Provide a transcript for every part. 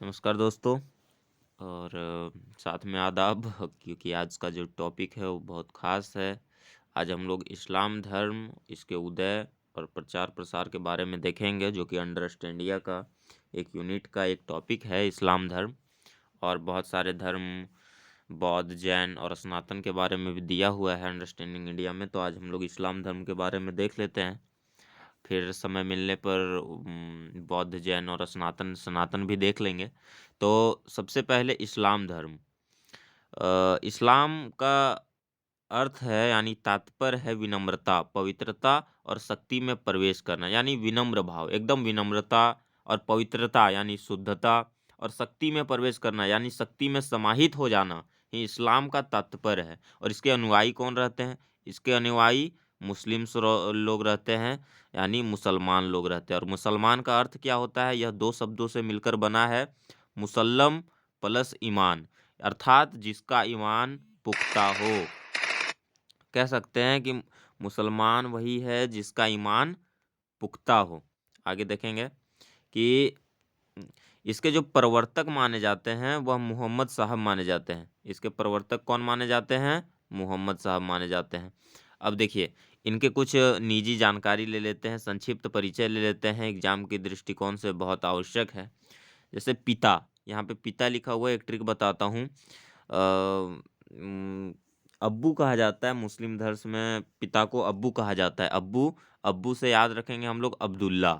नमस्कार दोस्तों। और साथ में आदाब क्योंकि आज का जो टॉपिक है वो बहुत ख़ास है। आज हम लोग इस्लाम धर्म, इसके उदय और प्रचार प्रसार के बारे में देखेंगे, जो कि अंडरस्ट इंडिया का एक यूनिट का एक टॉपिक है इस्लाम धर्म। और बहुत सारे धर्म, बौद्ध, जैन और सनातन के बारे में भी दिया हुआ है अंडरस्टैंडिंग इंडिया में। तो आज हम लोग इस्लाम धर्म के बारे में देख लेते हैं। फिर समय मिलने पर बौद्ध, जैन और सनातन सनातन भी देख लेंगे। तो सबसे पहले इस्लाम धर्म। इस्लाम का अर्थ है, यानी तात्पर्य है विनम्रता, पवित्रता और शक्ति में प्रवेश करना, यानी विनम्र भाव, एकदम विनम्रता और पवित्रता यानी शुद्धता, और शक्ति में प्रवेश करना यानी शक्ति में समाहित हो जाना ही इस्लाम का तात्पर्य है। और इसके अनुयायी कौन रहते हैं? इसके अनुयायी लोग रहते हैं, यानी मुसलमान लोग रहते हैं। और मुसलमान का अर्थ क्या होता है? यह दो शब्दों से मिलकर बना है, मुसल्लम प्लस ईमान, अर्थात जिसका ईमान पुख्ता हो। कह सकते हैं कि मुसलमान वही है जिसका ईमान पुख्ता हो। आगे देखेंगे कि इसके जो प्रवर्तक माने जाते हैं वह मोहम्मद साहब माने जाते हैं। इसके प्रवर्तक कौन माने जाते हैं? मोहम्मद साहब माने जाते हैं। अब देखिए, इनके कुछ निजी जानकारी ले लेते हैं, संक्षिप्त परिचय ले लेते हैं, एग्जाम के दृष्टिकोण से बहुत आवश्यक है। जैसे पिता, यहाँ पे पिता लिखा हुआ है, एक ट्रिक बताता हूँ। अब्बू कहा जाता है, मुस्लिम धर्म में पिता को अब्बू कहा जाता है। अब्बू, अब्बू से याद रखेंगे हम लोग अब्दुल्ला।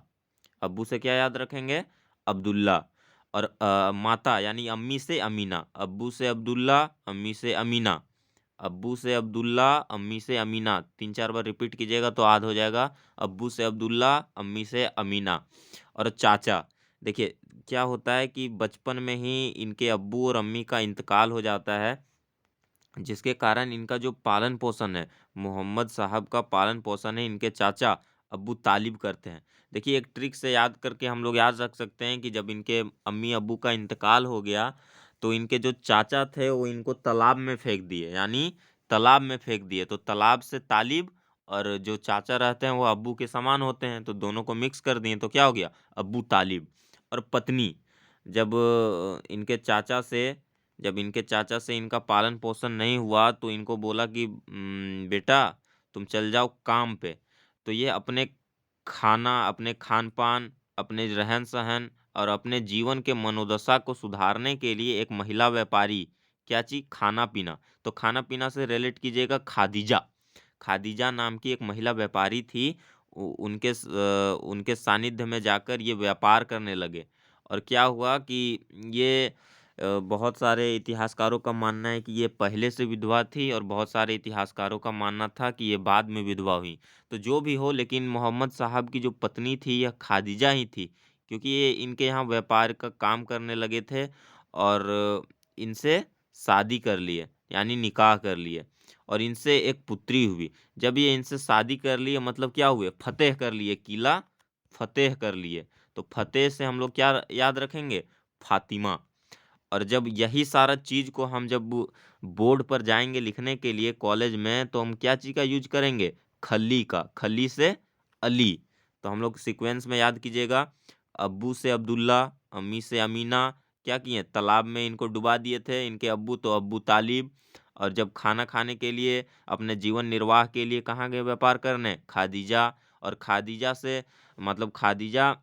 अब्बू से क्या याद रखेंगे? अब्दुल्ला। और माता यानी अम्मी से अमीना। अब्बू से अब्दुल्ला, अम्मी से अमीना। अब्बू से अब्दुल्ला, अम्मी से अमीना, 3-4 बार रिपीट कीजिएगा तो याद हो जाएगा। अब्बू से अब्दुल्ला, अम्मी से अमीना। और चाचा, देखिए क्या होता है कि बचपन में ही इनके अब्बू और अम्मी का इंतकाल हो जाता है, जिसके कारण इनका जो पालन पोषण है, मोहम्मद साहब का पालन पोषण है, इनके चाचा अब्बू तालिब करते हैं। देखिए, एक ट्रिक से याद करके हम लोग याद रख सकते हैं कि जब इनके अम्मी अब्बू का इंतकाल हो गया, तो इनके जो चाचा थे वो इनको तालाब में फेंक दिए, यानी तालाब में फेंक दिए। तो तालाब से तालिब, और जो चाचा रहते हैं वो अब्बू के समान होते हैं, तो दोनों को मिक्स कर दिए, तो क्या हो गया? अब्बू तालिब। और पत्नी, जब इनके चाचा से जब इनके चाचा से इनका पालन पोषण नहीं हुआ, तो इनको बोला कि बेटा तुम चल जाओ काम पे। तो ये अपने खाना, अपने खान-पान, अपने रहन-सहन और अपने जीवन के मनोदशा को सुधारने के लिए एक महिला व्यापारी, क्या चीज़? खाना-पीना। तो खाना-पीना से रिलेट कीजिएगा खादीजा। खादीजा नाम की एक महिला व्यापारी थी। उनके सानिध्य में जाकर ये व्यापार करने लगे। और क्या हुआ कि ये बहुत सारे इतिहासकारों का मानना है कि ये पहले से विधवा थी, और बहुत सारे इतिहासकारों का मानना था कि ये बाद में विधवा हुई। तो जो भी हो, लेकिन मोहम्मद साहब की जो पत्नी थी यह खादीजा ही थी, क्योंकि ये इनके यहाँ व्यापार का काम करने लगे थे, और इनसे शादी कर लिए, यानी निकाह कर लिए, और इनसे एक पुत्री हुई। जब ये इनसे शादी कर लिए, मतलब क्या हुए? फतेह कर लिए, किला फतेह कर लिए। तो फतेह से हम लोग क्या याद रखेंगे? फातिमा। और जब यही सारा चीज़ को हम जब बोर्ड पर जाएँगे लिखने के लिए कॉलेज में, तो हम क्या चीज़ का यूज़ करेंगे? खल्ली का। खल्ली से अली। तो हम लोग सीक्वेंस में याद कीजिएगा, अब्बू से अब्दुल्ला, अम्मी से अमीना, क्या किए? तालाब में इनको डुबा दिए थे इनके अब्बू, तो अब्बू तालिब। और जब खाना खाने के लिए, अपने जीवन निर्वाह के लिए कहाँ गए व्यापार करने? खादीजा। और खादीजा से, मतलब खादीजा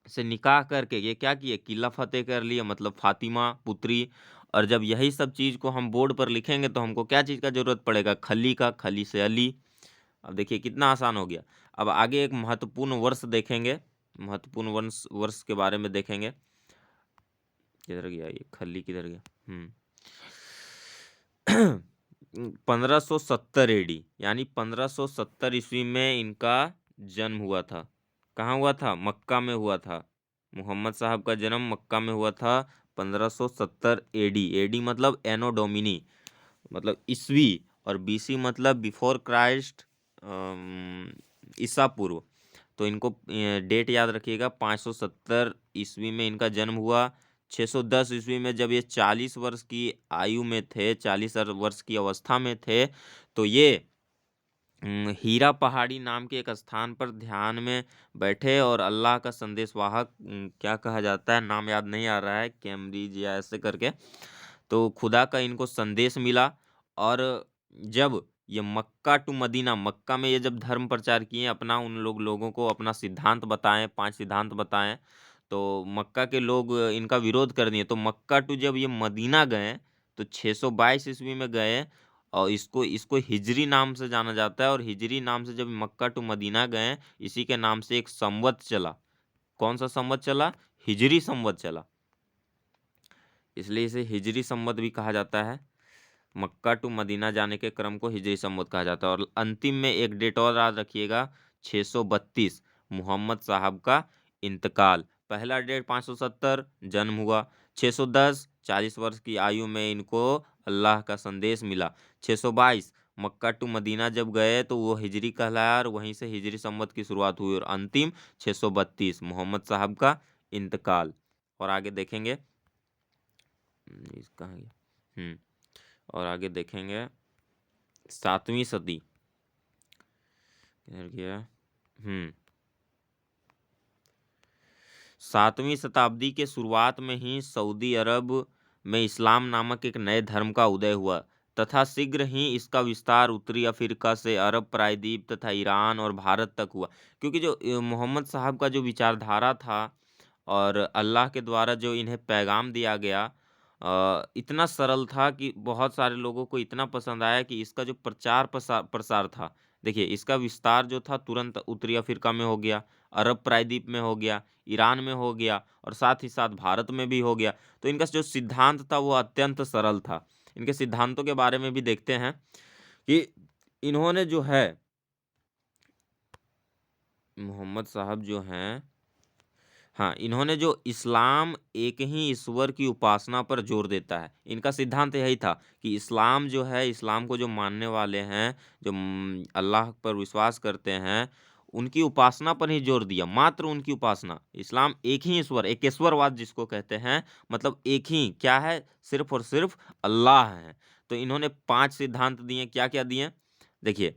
से निकाह करके ये क्या किए? किला फतेह कर लिए, मतलब फातिमा पुत्री। और जब यही सब चीज़ को हम बोर्ड पर लिखेंगे, तो हमको क्या चीज़ का ज़रूरत पड़ेगा? खली का। खली से अली। अब देखिए कितना आसान हो गया। अब आगे एक महत्वपूर्ण वर्ष देखेंगे, महत्वपूर्ण वर्ष वर्ष के बारे में देखेंगे। किधर गया ये? खली किधर गया? 1570 एडी, यानी 1570 ईस्वी में इनका जन्म हुआ था। कहाँ हुआ था? मक्का में हुआ था। मोहम्मद साहब का जन्म मक्का में हुआ था 1570 एडी। एडी मतलब एनो डोमिनी, मतलब ईस्वी, और बीसी मतलब बिफोर क्राइस्ट, ईसा पूर्व। तो इनको डेट याद रखिएगा, 570 ईस्वी में इनका जन्म हुआ। 610 ईस्वी में जब ये 40 वर्ष की आयु में थे, 40 वर्ष की अवस्था में थे, तो ये हीरा पहाड़ी नाम के एक स्थान पर ध्यान में बैठे और अल्लाह का संदेशवाहक, क्या कहा जाता है, नाम याद नहीं आ रहा है, कैम्ब्रिज या ऐसे करके, तो खुदा का इनको संदेश मिला। और जब ये मक्का टू मदीना, मक्का में ये जब धर्म प्रचार किए, अपना उन लोगों को अपना सिद्धांत बताएं, 5 सिद्धांत बताएं, तो मक्का के लोग इनका विरोध कर दिए। तो मक्का टू जब ये मदीना गए तो 622 ईस्वी में गए, और इसको इसको हिजरी नाम से जाना जाता है। और हिजरी नाम से जब मक्का टू मदीना गए, इसी के नाम से एक संवत चला। कौन सा संवत चला? हिजरी संवत चला, इसलिए इसे हिजरी संवत भी कहा जाता है। मक्का टू मदीना जाने के क्रम को हिजरी संवत कहा जाता है। और अंतिम में एक डेट और याद रखिएगा, 632 मोहम्मद साहब का इंतकाल। पहला डेट 570 जन्म हुआ, 610 40 वर्ष की आयु में इनको अल्लाह का संदेश मिला, 622 मक्का टू मदीना जब गए तो वो हिजरी कहलाया, और वहीं से हिजरी संवत की शुरुआत हुई। और अंतिम 632 मोहम्मद साहब का इंतकाल। और आगे देखेंगे, कहाँ गया? और आगे देखेंगे 7वीं सदी, किधर गया? 7वीं शताब्दी के शुरुआत में ही सऊदी अरब में इस्लाम नामक एक नए धर्म का उदय हुआ, तथा शीघ्र ही इसका विस्तार उत्तरी अफ्रीका से अरब प्रायद्वीप तथा ईरान और भारत तक हुआ। क्योंकि जो मोहम्मद साहब का जो विचारधारा था और अल्लाह के द्वारा जो इन्हें पैगाम दिया गया, इतना सरल था कि बहुत सारे लोगों को इतना पसंद आया कि इसका जो प्रचार प्रसार प्रसार था, देखिए इसका विस्तार जो था तुरंत उत्तरी अफ्रीका में हो गया, अरब प्रायद्वीप में हो गया, ईरान में हो गया, और साथ ही साथ भारत में भी हो गया। तो इनका जो सिद्धांत था वो अत्यंत सरल था। इनके सिद्धांतों के बारे में भी देखते हैं कि इन्होंने जो है, मोहम्मद साहब जो हैं, हाँ, इन्होंने जो इस्लाम एक ही ईश्वर की उपासना पर जोर देता है, इनका सिद्धांत यही था कि इस्लाम जो है, इस्लाम को जो मानने वाले हैं, जो अल्लाह पर विश्वास करते हैं, उनकी उपासना पर ही जोर दिया, मात्र उनकी उपासना। इस्लाम एक ही ईश्वर, एकेश्वरवाद जिसको कहते हैं, मतलब एक ही क्या है, सिर्फ और सिर्फ अल्लाह है। तो इन्होंने 5 सिद्धांत दिए, क्या क्या दिए? देखिए,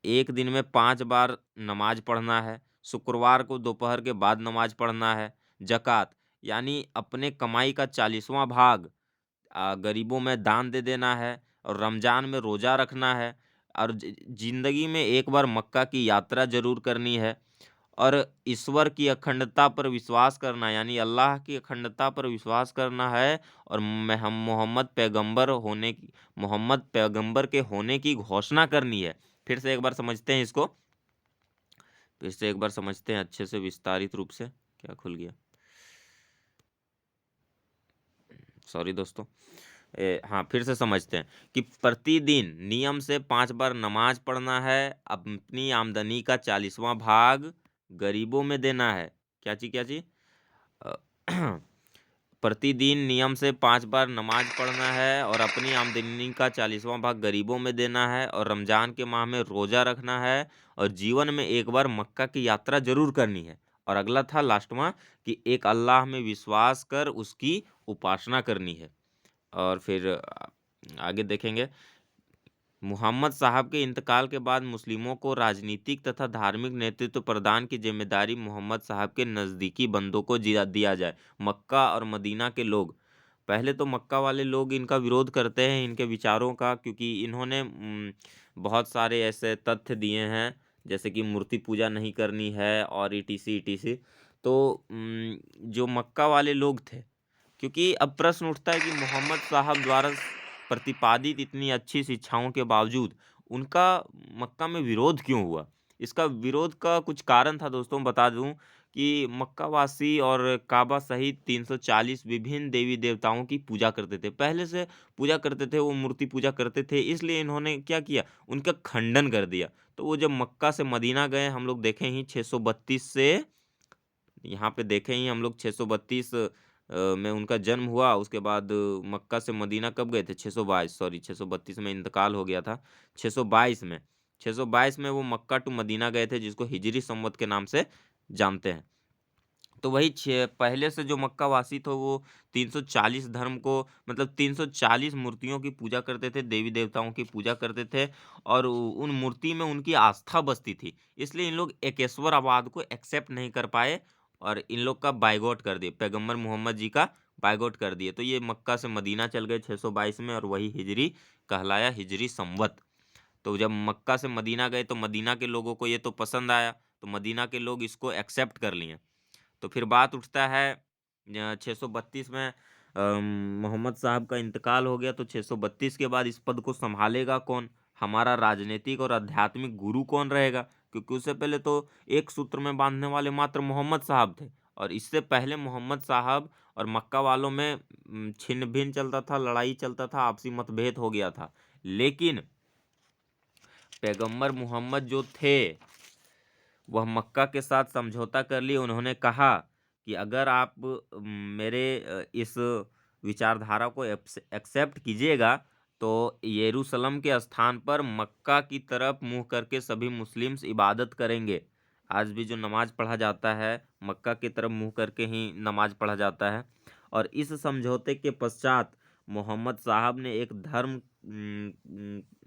एक दिन में 5 बार नमाज पढ़ना है, शुक्रवार को दोपहर के बाद नमाज पढ़ना है, ज़कात यानी अपने कमाई का 40वां भाग गरीबों में दान दे देना है, और रमज़ान में रोज़ा रखना है, और ज़िंदगी में एक बार मक्का की यात्रा ज़रूर करनी है, और ईश्वर की अखंडता पर विश्वास करना, यानी अल्लाह की अखंडता पर विश्वास करना है, और हम मोहम्मद पैगंबर के होने की घोषणा करनी है। फिर से एक बार समझते हैं इसको, फिर से एक बार समझते हैं अच्छे से विस्तारित रूप से। क्या खुल गया? सॉरी दोस्तों। हाँ, फिर से समझते हैं कि प्रतिदिन नियम से 5 बार नमाज पढ़ना है, अपनी आमदनी का 40वां भाग गरीबों में देना है। क्या चीज, क्या चीज? अ, प्रतिदिन नियम से 5 बार नमाज पढ़ना है, और अपनी आमदनी का 40वां भाग गरीबों में देना है, और रमजान के माह में रोजा रखना है, और जीवन में एक बार मक्का की यात्रा जरूर करनी है। और अगला था लास्टवा कि एक अल्लाह में विश्वास कर उसकी उपासना करनी है। और फिर आगे देखेंगे, मुहम्मद साहब के इंतकाल के बाद मुस्लिमों को राजनीतिक तथा धार्मिक नेतृत्व प्रदान की जिम्मेदारी मोहम्मद साहब के नज़दीकी बंदों को दिया जाए। मक्का और मदीना के लोग, पहले तो मक्का वाले लोग इनका विरोध करते हैं, इनके विचारों का, क्योंकि इन्होंने बहुत सारे ऐसे तथ्य दिए हैं, जैसे कि मूर्ति पूजा नहीं करनी है और ईटीसी ईटीसी। तो जो मक्का वाले लोग थे, क्योंकि अब प्रश्न उठता है कि मोहम्मद साहब द्वारा प्रतिपादित इतनी अच्छी शिक्षाओं के बावजूद उनका मक्का में विरोध क्यों हुआ? इसका विरोध का कुछ कारण था दोस्तों, बता दूं कि मक्का वासी और काबा सहित 340 विभिन्न देवी देवताओं की पूजा करते थे, पहले से पूजा करते थे, वो मूर्ति पूजा करते थे, इसलिए इन्होंने क्या किया, उनका खंडन कर दिया। तो वो जब मक्का से मदीना गए, हम लोग देखें ही 632 से, यहाँ पे देखें ही हम लोग 632 में उनका जन्म हुआ। उसके बाद मक्का से मदीना कब गए थे? 622, सॉरी 632 में इंतकाल हो गया था, 622 में, 622 में वो मक्का टू मदीना गए थे, जिसको हिजरी संवत के नाम से जानते हैं। तो वही पहले से जो मक्का वासी थे वो 340 धर्म को मतलब 340 मूर्तियों की पूजा करते थे, देवी देवताओं की पूजा करते थे और उन मूर्ति में उनकी आस्था बसती थी। इसलिए इन लोग एकेश्वराबाद को एक्सेप्ट नहीं कर पाए और इन लोग का बायगॉट कर दिए, पैगंबर मोहम्मद जी का बायगॉट कर दिए। तो ये मक्का से मदीना चल गए 622 में और वही हिजरी कहलाया, हिजरी संवत। तो जब मक्का से मदीना गए तो मदीना के लोगों को ये तो पसंद आया, तो मदीना के लोग इसको एक्सेप्ट कर लिए। तो फिर बात उठता है 632 में मोहम्मद साहब का इंतकाल हो गया, तो 632 के बाद इस पद को संभालेगा कौन? हमारा राजनीतिक और आध्यात्मिक गुरु कौन रहेगा? क्योंकि उससे पहले तो एक सूत्र में बांधने वाले मात्र मोहम्मद साहब थे और इससे पहले मोहम्मद साहब और मक्का वालों में छिन्न भिन्न चलता था, लड़ाई चलता था, आपसी मतभेद हो गया था। लेकिन पैगंबर मोहम्मद जो थे वह मक्का के साथ समझौता कर लिए। उन्होंने कहा कि अगर आप मेरे इस विचारधारा को एक्सेप्ट कीजिएगा तो यरूशलेम के स्थान पर मक्का की तरफ मुंह करके सभी मुस्लिम्स इबादत करेंगे। आज भी जो नमाज पढ़ा जाता है मक्का की तरफ मुंह करके ही नमाज पढ़ा जाता है। और इस समझौते के पश्चात मोहम्मद साहब ने एक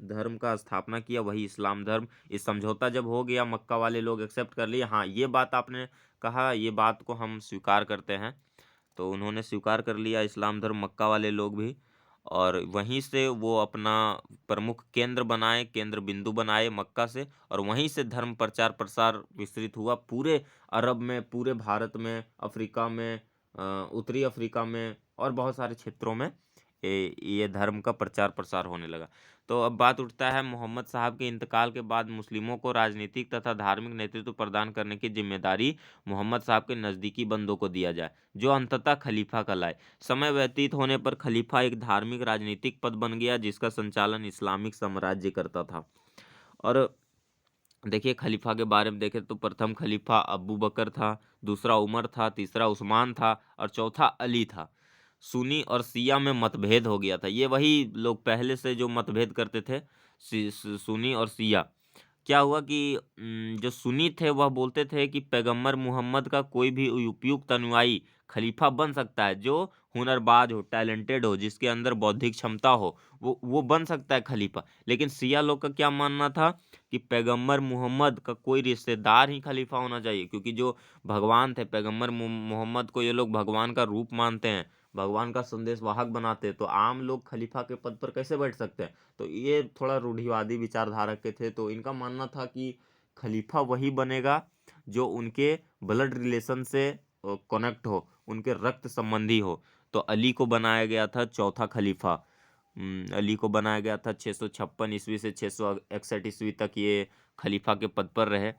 धर्म का स्थापना किया, वही इस्लाम धर्म। इस समझौता जब हो गया, मक्का वाले लोग एक्सेप्ट कर लिए, हाँ ये बात आपने कहा, ये बात को हम स्वीकार करते हैं। तो उन्होंने स्वीकार कर लिया इस्लाम धर्म, मक्का वाले लोग भी। और वहीं से वो अपना प्रमुख केंद्र बनाए, केंद्र बिंदु बनाए मक्का से, और वहीं से धर्म प्रचार प्रसार विस्तृत हुआ पूरे अरब में, पूरे भारत में, अफ्रीका में, उत्तरी अफ्रीका में और बहुत सारे क्षेत्रों में ये धर्म का प्रचार प्रसार होने लगा। तो अब बात उठता है मोहम्मद साहब के इंतकाल के बाद मुस्लिमों को राजनीतिक तथा धार्मिक नेतृत्व प्रदान करने की जिम्मेदारी मोहम्मद साहब के नज़दीकी बंदों को दिया जाए, जो अंततः खलीफा कहलाए। समय व्यतीत होने पर खलीफा एक धार्मिक राजनीतिक पद बन गया जिसका संचालन इस्लामिक साम्राज्य करता था। और देखिए खलीफा के बारे में देखें तो प्रथम खलीफा अबू बकर था, दूसरा उमर था, तीसरा उस्मान था और चौथा अली था। सुन्नी और शिया में मतभेद हो गया था, ये वही लोग पहले से जो मतभेद करते थे, सुन्नी और शिया। क्या हुआ कि जो सुन्नी थे वह बोलते थे कि पैगंबर मुहम्मद का कोई भी उपयुक्त अनुयायी खलीफा बन सकता है, जो हुनरबाज हो, टैलेंटेड हो, जिसके अंदर बौद्धिक क्षमता हो, वो बन सकता है खलीफा। लेकिन सिया लोग का क्या मानना था कि पैगंबर मुहम्मद का कोई रिश्तेदार ही खलीफा होना चाहिए, क्योंकि जो भगवान थे पैगंबर मोहम्मद को ये लोग भगवान का रूप मानते हैं, भगवान का संदेशवाहक बनाते हैं, तो आम लोग खलीफा के पद पर कैसे बैठ सकते हैं? तो ये थोड़ा रूढ़िवादी विचारधारा के थे, तो इनका मानना था कि खलीफा वही बनेगा जो उनके ब्लड रिलेशन से कनेक्ट हो, उनके रक्त संबंधी हो। तो अली को बनाया गया था चौथा खलीफा। अली को बनाया गया था 656 ईस्वी से 661 ईस्वी तक ये खलीफा के पद पर रहे।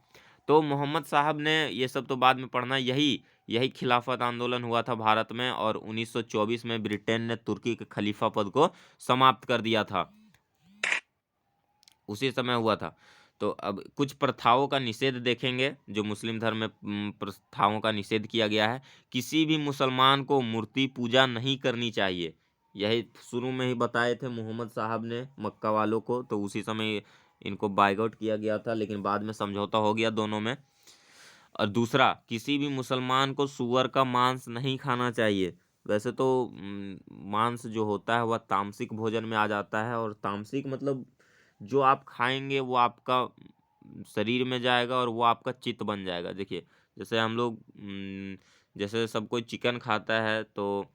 तो मोहम्मद साहब ने ये सब तो बाद में पढ़ना, यही यही खिलाफत आंदोलन हुआ था भारत में और 1924 में ब्रिटेन ने तुर्की के खलीफा पद को समाप्त कर दिया था, उसी समय हुआ था। तो अब कुछ प्रथाओं का निषेध देखेंगे जो मुस्लिम धर्म में प्रथाओं का निषेध किया गया है। किसी भी मुसलमान को मूर्ति पूजा नहीं करनी चाहिए, यही शुरू में ही बताए थे मोहम्मद साहब ने मक्का वालों को, तो उसी समय इनको बायकआउट किया गया था, लेकिन बाद में समझौता हो गया दोनों में। और दूसरा, किसी भी मुसलमान को सूअर का मांस नहीं खाना चाहिए। वैसे तो मांस जो होता है वह तामसिक भोजन में आ जाता है, और तामसिक मतलब जो आप खाएंगे वो आपका शरीर में जाएगा और वो आपका चित्त बन जाएगा। देखिए जैसे हम लोग जैसे सब कोई चिकन खाता है, तो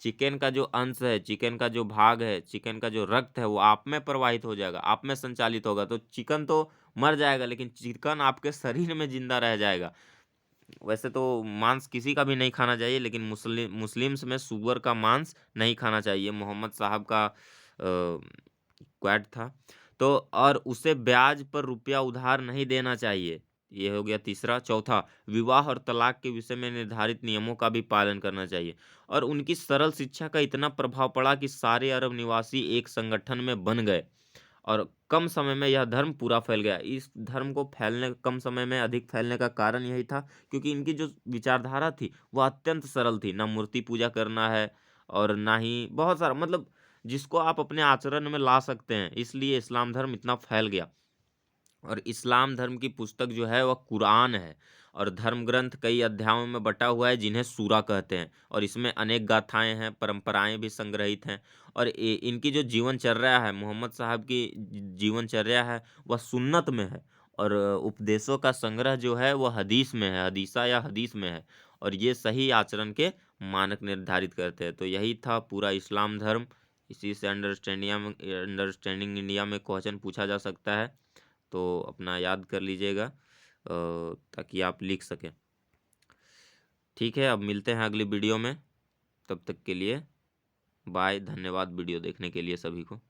चिकन का जो अंश है, चिकन का जो भाग है, चिकन का जो रक्त है वो आप में प्रवाहित हो जाएगा, आप में संचालित होगा। तो चिकन तो मर जाएगा लेकिन चिकन आपके शरीर में जिंदा रह जाएगा। वैसे तो मांस किसी का भी नहीं खाना चाहिए, लेकिन मुस्लिम्स में सुअर का मांस नहीं खाना चाहिए, मोहम्मद साहब का क्वैट था। तो और उसे ब्याज पर रुपया उधार नहीं देना चाहिए, ये हो गया तीसरा। चौथा, विवाह और तलाक के विषय में निर्धारित नियमों का भी पालन करना चाहिए। और उनकी सरल शिक्षा का इतना प्रभाव पड़ा कि सारे अरब निवासी एक संगठन में बन गए और कम समय में यह धर्म पूरा फैल गया। इस धर्म को फैलने, कम समय में अधिक फैलने का कारण यही था क्योंकि इनकी जो विचारधारा थी वह अत्यंत सरल थी, ना मूर्ति पूजा करना है और ना ही बहुत सारा, मतलब जिसको आप अपने आचरण में ला सकते हैं, इसलिए इस्लाम धर्म इतना फैल गया। और इस्लाम धर्म की पुस्तक जो है वह कुरान है। और धर्म ग्रंथ कई अध्यायों में बटा हुआ है जिन्हें सूरा कहते हैं, और इसमें अनेक गाथाएं हैं, परंपराएं भी संग्रहित हैं। और इनकी जो जीवनचर्या है, मोहम्मद साहब की जीवनचर्या है, वह सुन्नत में है। और उपदेशों का संग्रह जो है वह हदीस में है, हदीसा या हदीस में है। और ये सही आचरण के मानक निर्धारित करते हैं। तो यही था पूरा इस्लाम धर्म। इसी से अंडरस्टैंडिंग इंडिया में क्वेश्चन पूछा जा सकता है, तो अपना याद कर लीजिएगा ताकि आप लिख सकें। ठीक है, अब मिलते हैं अगली वीडियो में। तब तक के लिए बाय, धन्यवाद वीडियो देखने के लिए सभी को।